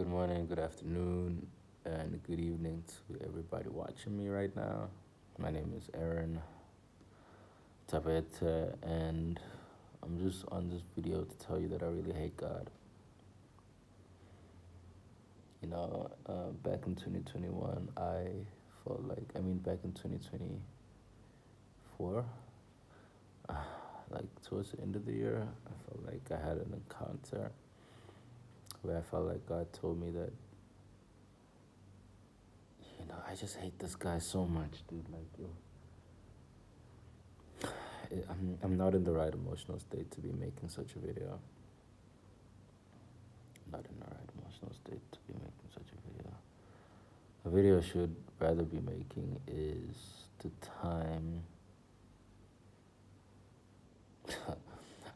Good morning, good afternoon, and good evening to everybody watching me right now. My name is Aaron Tabete, and I'm just on this video to tell you that I really hate God. Back in 2021, I felt back in 2024, like towards the end of the year, I felt like I had an encounter where I felt like God told me that, I just hate this guy so much, dude. I'm not in the right emotional state to be making such a video. Not in the right emotional state to be making such a video. A video I should rather be making is the time.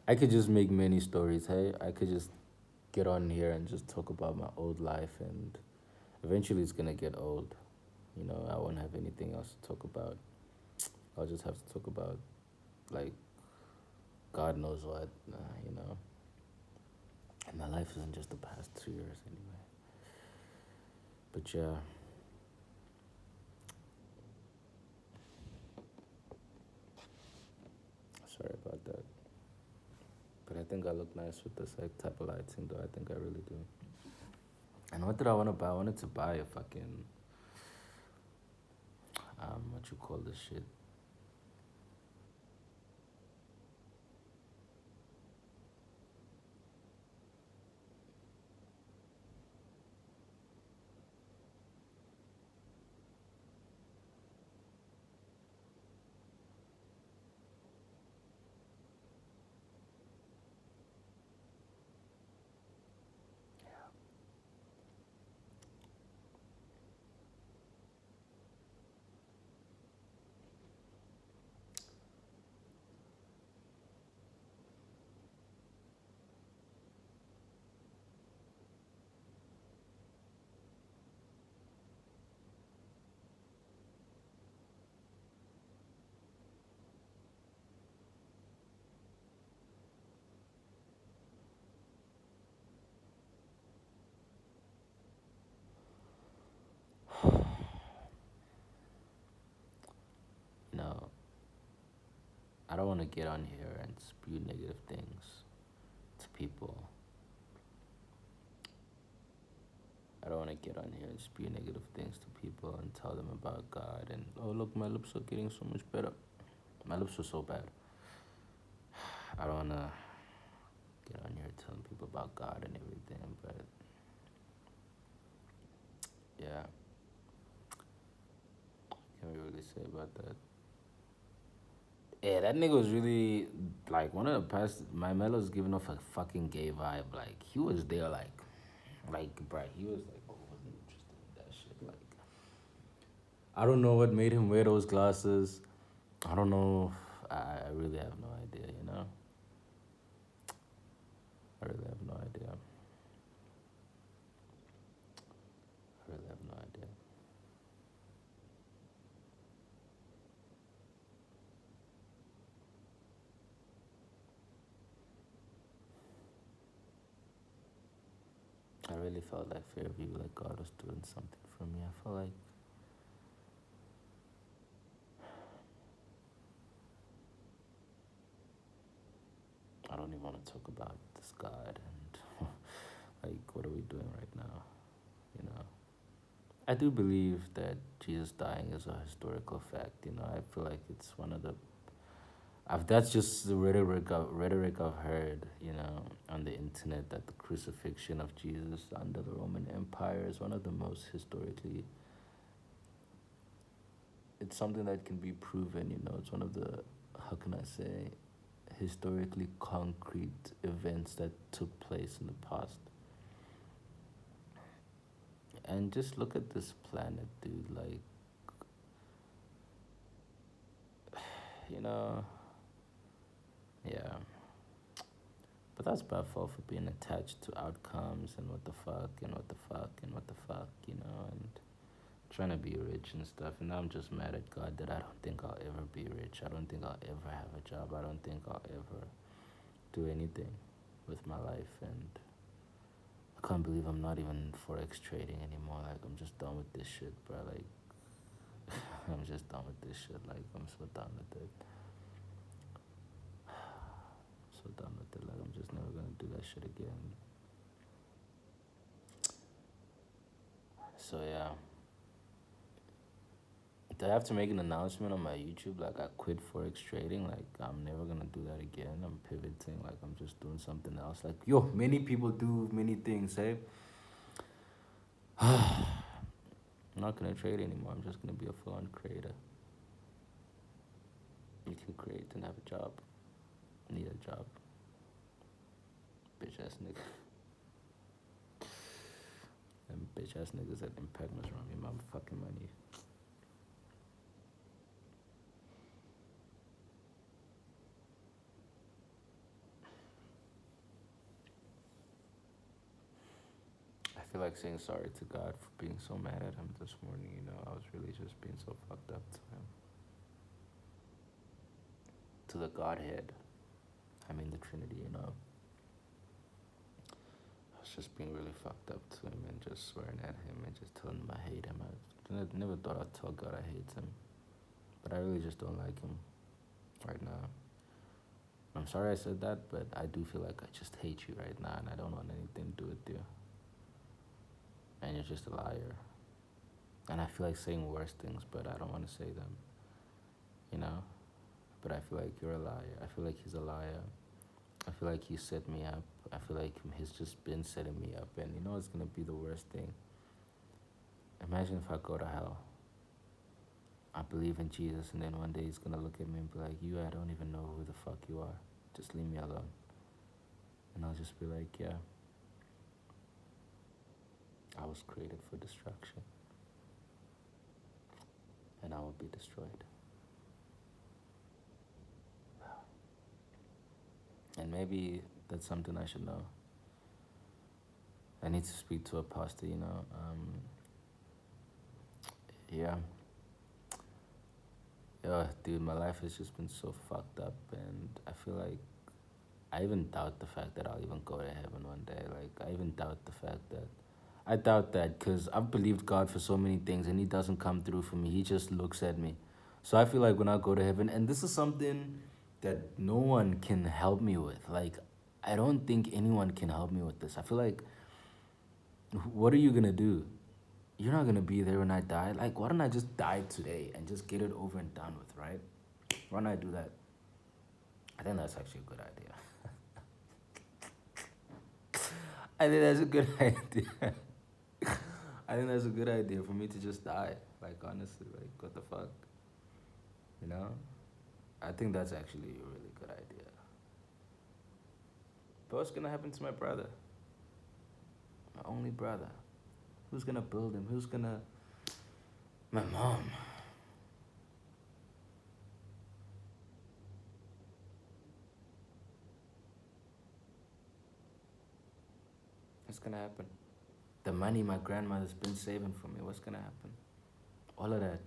I could just make many stories, hey? I could just get on here and just talk about my old life, and eventually it's gonna get old. I won't have anything else to talk about. I'll just have to talk about, like, God knows what, you know. And my life isn't just the past 2 years anyway. But yeah, sorry about that. But I think I look nice with this like type of lighting, though. I think I really do. And what did I want to buy? I wanted to buy a fucking what you call this shit? You know, I don't want to get on here and spew negative things to people. I don't want to get on here and spew negative things to people and tell them about God and, oh, look, my lips are getting so much better. My lips were so bad. I don't want to get on here telling people about God and everything, but yeah, can't really say about that. Yeah, that nigga was really like one of the past. My Melo's giving off a fucking gay vibe. Like he was there, bruh, he was like, oh, wasn't interested in that shit. Like, I don't know what made him wear those glasses. I don't know. I really have no idea. I really have no idea. I really have no idea. I really felt like Fairview, like God was doing something for me. I felt like I don't even want to talk about this God and like what are we doing right now? You know. I do believe that Jesus dying is a historical fact. I feel like it's one of the. That's just the rhetoric I've heard. On the internet that the crucifixion of Jesus under the Roman Empire is one of the most historically. It's something that can be proven. It's one of the, how can I say, historically concrete events that took place in the past. And just look at this planet, dude. Like, you know, yeah. But that's my fault for being attached to outcomes and what the fuck and what the fuck and what the fuck, and trying to be rich and stuff. And now I'm just mad at God that I don't think I'll ever be rich. I don't think I'll ever have a job. I don't think I'll ever do anything with my life. And can't believe I'm not even forex trading anymore. Like I'm just done with this shit, bro. Like I'm just done with this shit. Like I'm so done with it. So done with it. Like I'm just never gonna do that shit again. So yeah. Do I have to make an announcement on my YouTube? Like I quit forex trading. Like I'm never gonna do that again. I'm pivoting. Like I'm just doing something else. Like yo, many people do many things. Hey, I'm not gonna trade anymore. I'm just gonna be a full-on creator. You can create and have a job. Need a job. Bitch ass nigga. Them bitch ass niggas at Impact must run me my fucking money. I feel like saying sorry to God for being so mad at him this morning. You know, I was really just being so fucked up to him. To the Godhead. I mean the Trinity, you know. I was just being really fucked up to him and just swearing at him and just telling him I hate him. I never thought I'd tell God I hate him. But I really just don't like him right now. I'm sorry I said that, but I do feel like I just hate you right now and I don't want anything to do with you. And you're just a liar. And I feel like saying worse things, but I don't want to say them. You know? But I feel like you're a liar. I feel like he's a liar. I feel like he set me up. I feel like he's just been setting me up. And you know what's going to be the worst thing? Imagine if I go to hell. I believe in Jesus, and then one day he's going to look at me and be like, you, I don't even know who the fuck you are. Just leave me alone. And I'll just be like, yeah. I was created for destruction. And I will be destroyed. And maybe that's something I should know. I need to speak to a pastor, you know. Yeah. Yeah, dude, my life has just been so fucked up, and I feel like I even doubt the fact that I'll even go to heaven one day. Like, I even doubt the fact that. I doubt that because I've believed God for so many things, and He doesn't come through for me. He just looks at me. So I feel like when I go to heaven, and this is something that no one can help me with. Like, I don't think anyone can help me with this. I feel like, what are you gonna do? You're not gonna be there when I die. Like, why don't I just die today and just get it over and done with, right? Why don't I do that? I think that's actually a good idea. I think that's a good idea. I think that's a good idea for me to just die. Like, honestly, like, what the fuck? You know? I think that's actually a really good idea. But what's gonna happen to my brother? My only brother. Who's gonna build him? Who's gonna. My mom. What's gonna happen? The money my grandmother's been saving for me, what's gonna happen? All of that.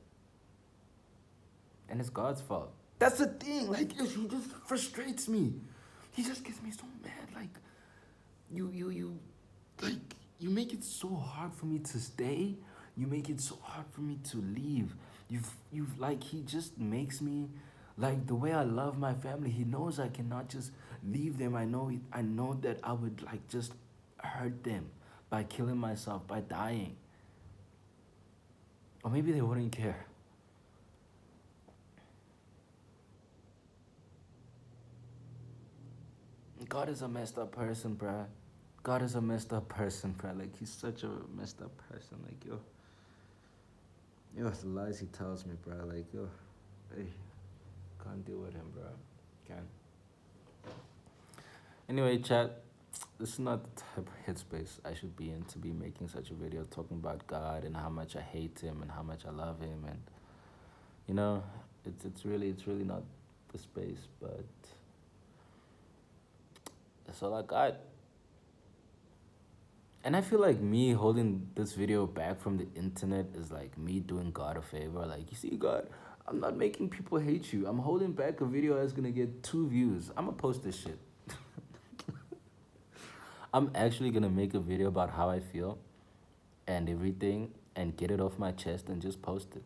And it's God's fault. That's the thing. Like, he just frustrates me. He just gets me so mad. Like, you, like, you make it so hard for me to stay. You make it so hard for me to leave. Like, he just makes me, like, the way I love my family. He knows I cannot just leave them. I know that I would, like, just hurt them by killing myself, by dying. Or maybe they wouldn't care. God is a messed up person, bruh. God is a messed up person, bruh. Like, he's such a messed up person. Like, yo, the lies he tells me, bruh. Like, yo, hey, can't deal with him, bruh. Can't. Anyway, chat, this is not the type of headspace I should be in to be making such a video talking about God and how much I hate him and how much I love him, and you know, it's really not the space, but that's all I got. And I feel like me holding this video back from the internet is like me doing God a favor. Like, you see, God, I'm not making people hate you. I'm holding back a video that's gonna get 2 views. I'm gonna post this shit. I'm actually gonna make a video about how I feel and everything and get it off my chest and just post it.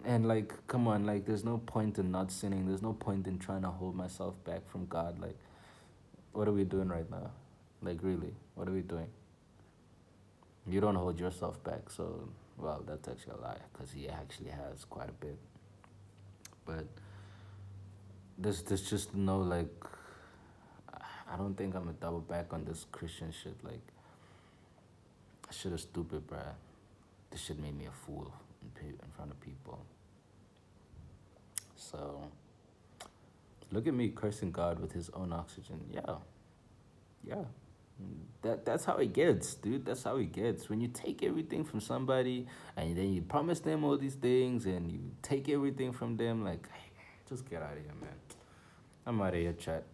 And like, come on, like, there's no point in not sinning. There's no point in trying to hold myself back from God. Like, what are we doing right now? Like, really, what are we doing? You don't hold yourself back, so, well, that's actually a lie, because He actually has quite a bit. But there's just no, like, I don't think I'm gonna double back on this Christian shit. Like, shit is stupid, bruh. This shit made me a fool in front of people. So, look at me cursing God with His own oxygen. Yeah, yeah. That's how it gets, dude. That's how it gets. When you take everything from somebody and then you promise them all these things and you take everything from them, like, just get out of here, man. I'm out of here, chat.